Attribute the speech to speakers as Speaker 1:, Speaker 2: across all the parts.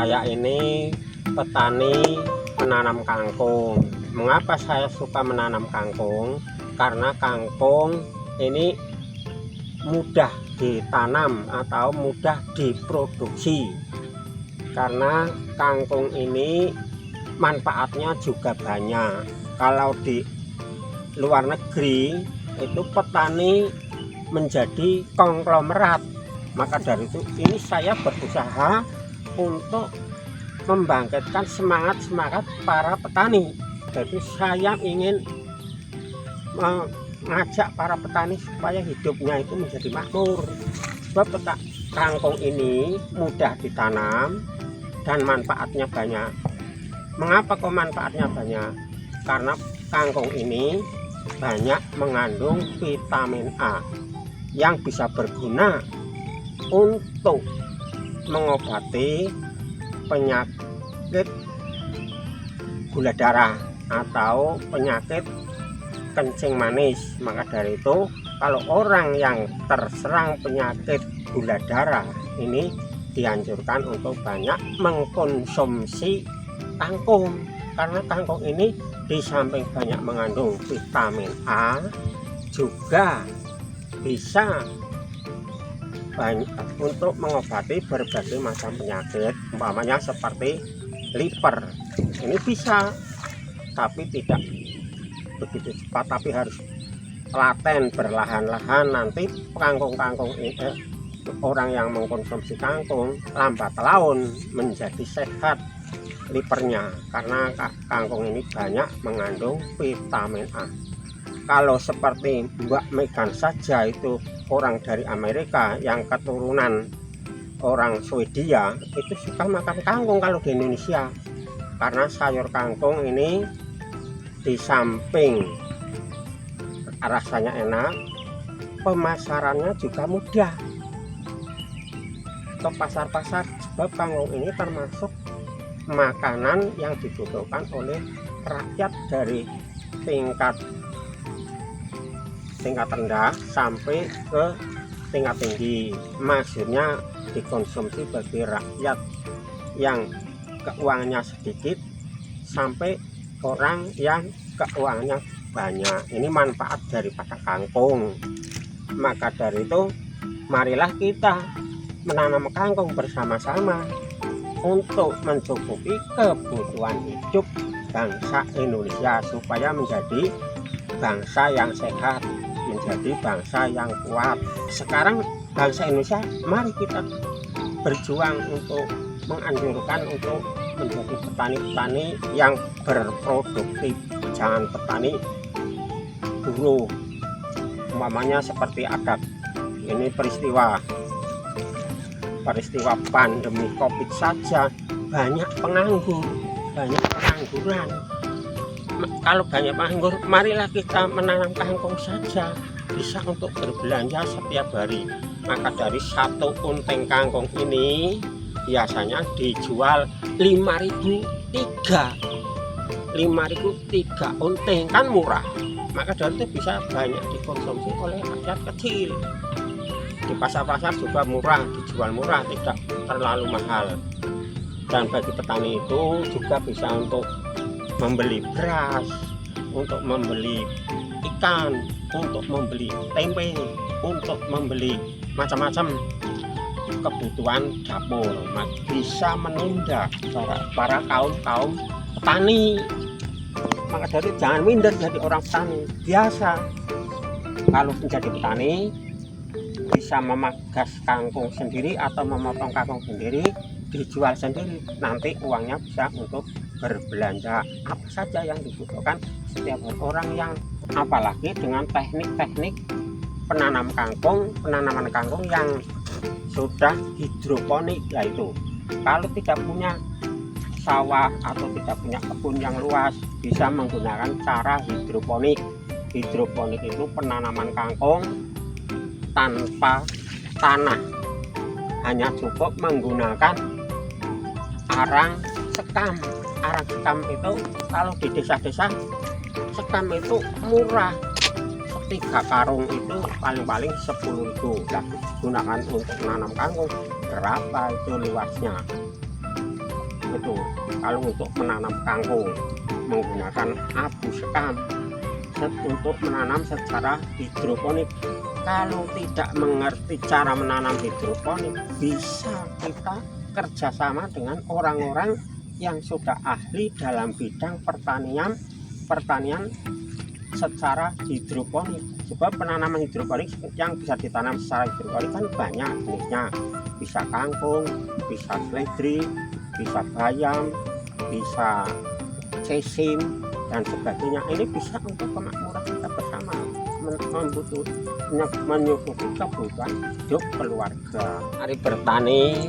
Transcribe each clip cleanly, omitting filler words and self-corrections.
Speaker 1: Saya ini petani menanam kangkung. Mengapa saya suka menanam kangkung? Karena kangkung ini mudah ditanam atau mudah diproduksi. Karena kangkung ini manfaatnya juga banyak. Kalau di luar negeri itu petani menjadi konglomerat. Maka dari itu ini saya berusaha untuk membangkitkan semangat para petani. Jadi saya ingin mengajak para petani supaya hidupnya itu menjadi makmur. Sebab kangkung ini mudah ditanam dan manfaatnya banyak. Mengapa kok manfaatnya banyak? Karena kangkung ini banyak mengandung vitamin A yang bisa berguna untuk mengobati penyakit gula darah atau penyakit kencing manis. Maka dari itu kalau orang yang terserang penyakit gula darah ini dianjurkan untuk banyak mengkonsumsi kangkung, karena kangkung ini di samping banyak mengandung vitamin A juga bisa banyak untuk mengobati berbagai macam penyakit, umpamanya seperti liver. Ini bisa, tapi tidak begitu cepat, tapi harus telaten berlahan-lahan. Nanti kangkung-kangkung ini orang yang mengkonsumsi kangkung lambat laun menjadi sehat livernya, karena kangkung ini banyak mengandung vitamin A. Kalau seperti Mbak Megan saja, itu orang dari Amerika yang keturunan orang Swedia, itu suka makan kangkung kalau di Indonesia. Karena sayur kangkung ini di samping rasanya enak, pemasarannya juga mudah ke pasar-pasar. Sebab kangkung ini termasuk makanan yang dibutuhkan oleh rakyat dari tingkat rendah sampai ke tingkat tinggi. Maksudnya dikonsumsi bagi rakyat yang keuangannya sedikit sampai orang yang keuangannya banyak. Ini manfaat daripada kangkung. Maka dari itu marilah kita menanam kangkung bersama-sama untuk mencukupi kebutuhan hidup bangsa Indonesia supaya menjadi bangsa yang sehat, menjadi bangsa yang kuat. Sekarang bangsa Indonesia, mari kita berjuang untuk menganjurkan untuk menjadi petani-petani yang berproduktif. Jangan petani buruh. Umpamanya seperti ada ini peristiwa pandemi COVID saja, banyak pengangguran. Kalau banyak penganggur, marilah kita menanam kangkung saja, bisa untuk berbelanja setiap hari. Maka dari satu unting kangkung ini biasanya dijual 5.003 unting, kan murah. Maka dari itu bisa banyak dikonsumsi oleh rakyat kecil. Di pasar-pasar juga murah, dijual murah, tidak terlalu mahal. Dan bagi petani itu juga bisa untuk membeli beras, untuk membeli ikan, untuk membeli tempe, untuk membeli macam-macam kebutuhan dapur. Bisa menunda para kaum petani. Maka dari jangan minder jadi orang petani biasa. Kalau menjadi petani bisa memagas kangkung sendiri atau memotong kangkung sendiri, dijual sendiri, nanti uangnya bisa untuk berbelanja apa saja yang dibutuhkan setiap orang yang, apalagi dengan teknik-teknik penanaman kangkung yang sudah hidroponik, yaitu kalau tidak punya sawah atau tidak punya kebun yang luas, bisa menggunakan cara hidroponik. Hidroponik itu penanaman kangkung tanpa tanah, hanya cukup menggunakan arang sekam. Arang sekam itu kalau di desa-desa, sekam itu murah, 3 karung itu paling-paling 10.000. Nah, gunakan untuk menanam kangkung berapa itu luasnya. itu. Kalau untuk menanam kangkung menggunakan abu sekam, untuk menanam secara hidroponik. Kalau tidak mengerti cara menanam hidroponik, bisa kita kerjasama dengan orang-orang yang sudah ahli dalam bidang pertanian secara hidroponik. Sebab penanaman hidroponik yang bisa ditanam secara hidroponik kan banyak jenisnya. Bisa kangkung, bisa seledri, bisa bayam, bisa sesim dan sebagainya. Ini bisa untuk kemakmuran kita bersama, menyukupi kebutuhan hidup keluarga. Mari bertani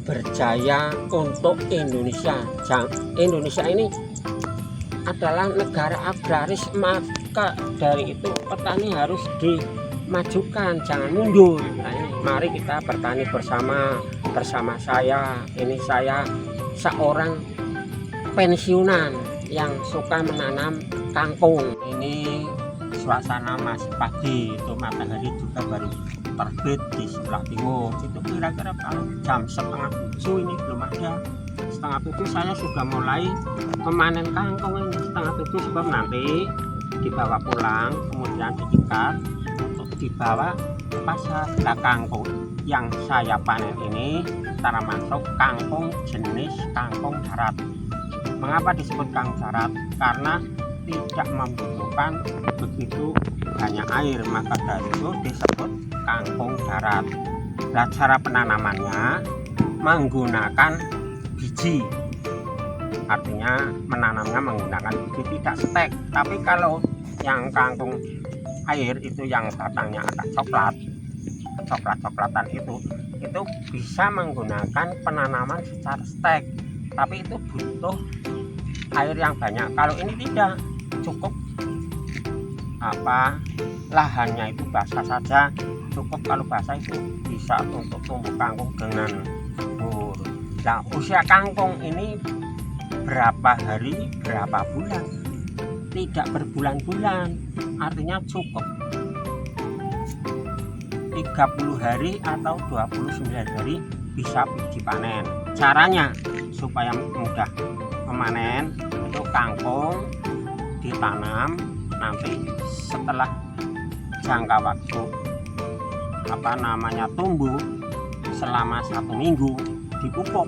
Speaker 1: berjaya untuk Indonesia. Indonesia ini adalah negara agraris, maka dari itu petani harus dimajukan, jangan mundur. Nah, ini mari kita bertani bersama saya. Ini saya seorang pensiunan yang suka menanam kangkung. Ini suasana masih pagi, itu matahari juga baru terbit di sebelah timur. Itu kira-kira kalau jam 6:30 ini belum ada. 6:30 saya sudah mulai memanen kangkung ini. 6:30 sebab nanti dibawa pulang, kemudian diikat untuk dibawa ke pasar. Nah, kangkung yang saya panen ini termasuk kangkung jenis kangkung darat. Mengapa disebut kangkung darat? Karena tidak membutuhkan begitu banyak air, maka dari itu disebut kangkung darat. Nah, cara penanamannya menggunakan biji, artinya menanamnya menggunakan biji, tidak stek. Tapi kalau yang kangkung air itu yang batangnya agak coklat-coklatan itu bisa menggunakan penanaman secara stek, tapi itu butuh air yang banyak. Kalau ini tidak, cukup lahannya itu basah saja, cukup. Kalau basah itu bisa untuk tumbuh kangkung dengan subur. Nah, usia kangkung ini berapa hari, berapa bulan, tidak berbulan-bulan, artinya cukup 30 hari atau 29 hari bisa dipanen. Caranya supaya mudah memanen, itu kangkung ditanam, nanti setelah jangka waktu tumbuh selama 1 minggu dipupuk.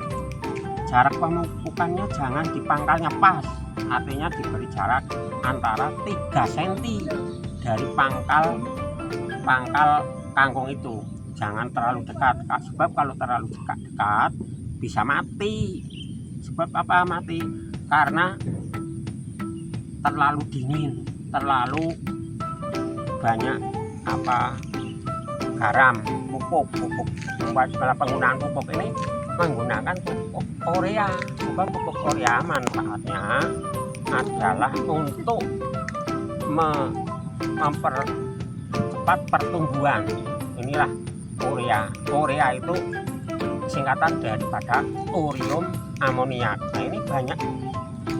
Speaker 1: Jarak pemupukannya jangan di pangkalnya pas, artinya diberi jarak antara 3 cm dari pangkal kangkung itu. Jangan terlalu dekat, sebab kalau terlalu dekat bisa mati. Sebab apa mati? Karena terlalu dingin, terlalu banyak garam, pupuk. Penggunaan pupuk ini menggunakan pupuk urea. Sebab pupuk urea manfaatnya adalah untuk mempercepat pertumbuhan. Inilah urea. Urea itu singkatan daripada urium amoniak. Nah, ini banyak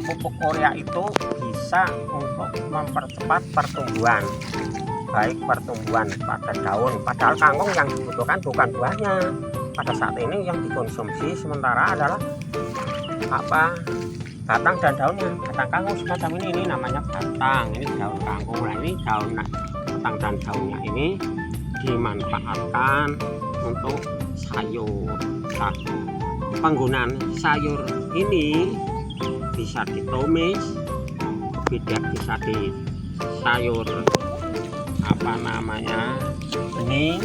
Speaker 1: pupuk urea itu bisa untuk mempercepat pertumbuhan, baik pertumbuhan pada daun. Padahal kangkung yang dibutuhkan bukan buahnya. Pada saat ini yang dikonsumsi sementara adalah batang dan daunnya. Batang kangkung semacam ini namanya batang. Ini daun kangkung. Nah, ini daun, batang dan daunnya ini dimanfaatkan untuk sayur. Nah, penggunaan sayur ini bisa ditumis, bisa di sayur bening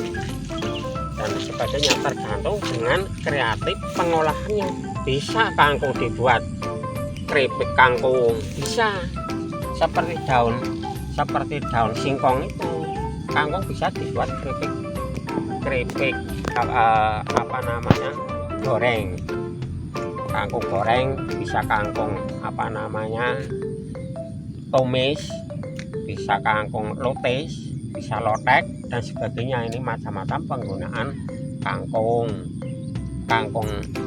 Speaker 1: dan sebagainya, tergantung dengan kreatif pengolahannya. Bisa kangkung dibuat keripik kangkung, bisa seperti daun singkong itu, kangkung bisa dibuat keripik goreng. Kangkung goreng, bisa kangkung tumis, bisa kangkung lotes, bisa lotek dan sebagainya. Ini macam-macam penggunaan kangkung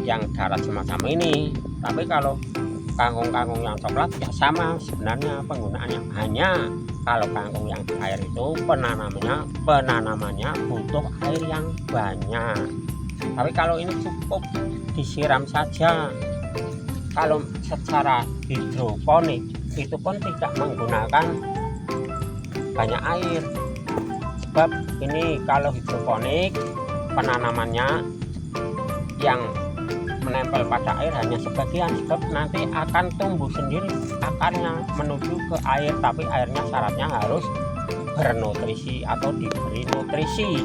Speaker 1: yang darat semacam ini. Tapi kalau kangkung yang coklat ya sama sebenarnya penggunaannya, hanya kalau kangkung yang di air itu penanamannya butuh air yang banyak. Tapi kalau ini cukup disiram saja kalau secara hidroponik itu pun tidak menggunakan banyak air, sebab ini kalau hidroponik penanamannya yang menempel pada air hanya sebagian, sebab nanti akan tumbuh sendiri akarnya menuju ke air, tapi airnya syaratnya harus bernutrisi atau diberi nutrisi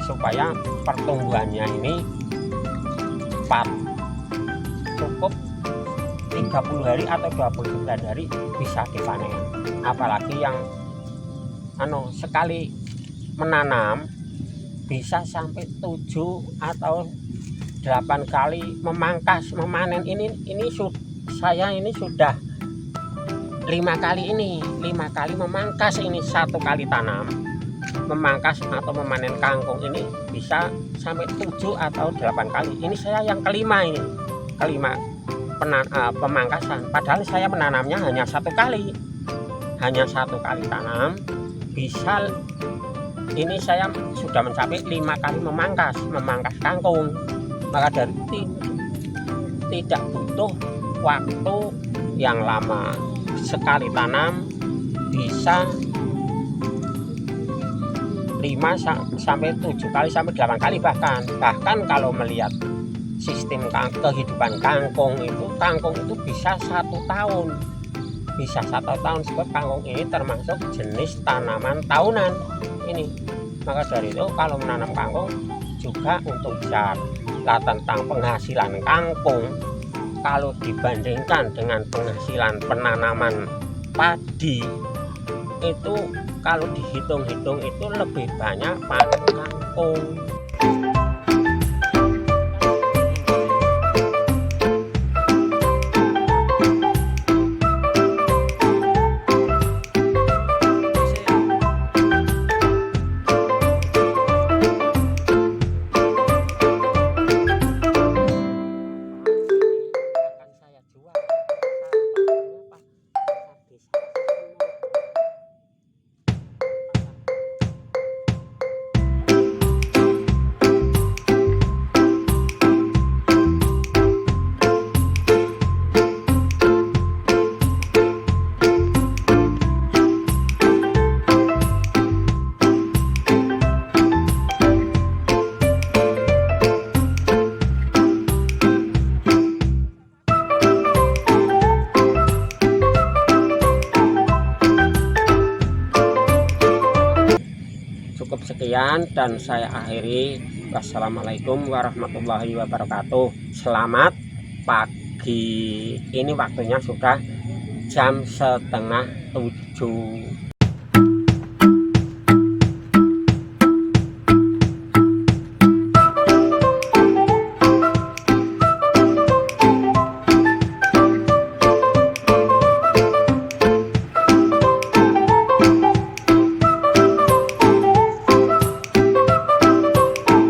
Speaker 1: supaya pertumbuhannya ini cepat. Cukup 30 hari atau 29 hari bisa dipanen. Apalagi yang sekali menanam bisa sampai 7 atau 8 kali memangkas memanen. Ini saya ini sudah 5 kali memangkas. Ini 1 kali tanam memangkas atau memanen kangkung ini bisa sampai 7 atau 8 kali. Ini saya yang kelima pemangkasan, padahal saya menanamnya hanya 1 kali tanam bisa. Ini saya sudah mencapai 5 kali memangkas kangkung. Maka dari itu tidak butuh waktu yang lama, sekali tanam bisa 5 sampai 7 kali sampai 8 kali, bahkan kalau melihat sistem kehidupan kangkung itu bisa 1 tahun, sebab kangkung ini termasuk jenis tanaman tahunan ini. Maka dari itu kalau menanam kangkung juga untuk bicara tentang penghasilan kangkung, kalau dibandingkan dengan penghasilan penanaman padi itu, kalau dihitung-hitung itu lebih banyak panen kangkung. Cukup sekian dan saya akhiri. Wassalamualaikum warahmatullahi wabarakatuh. Selamat pagi. Ini waktunya sudah jam 6:30.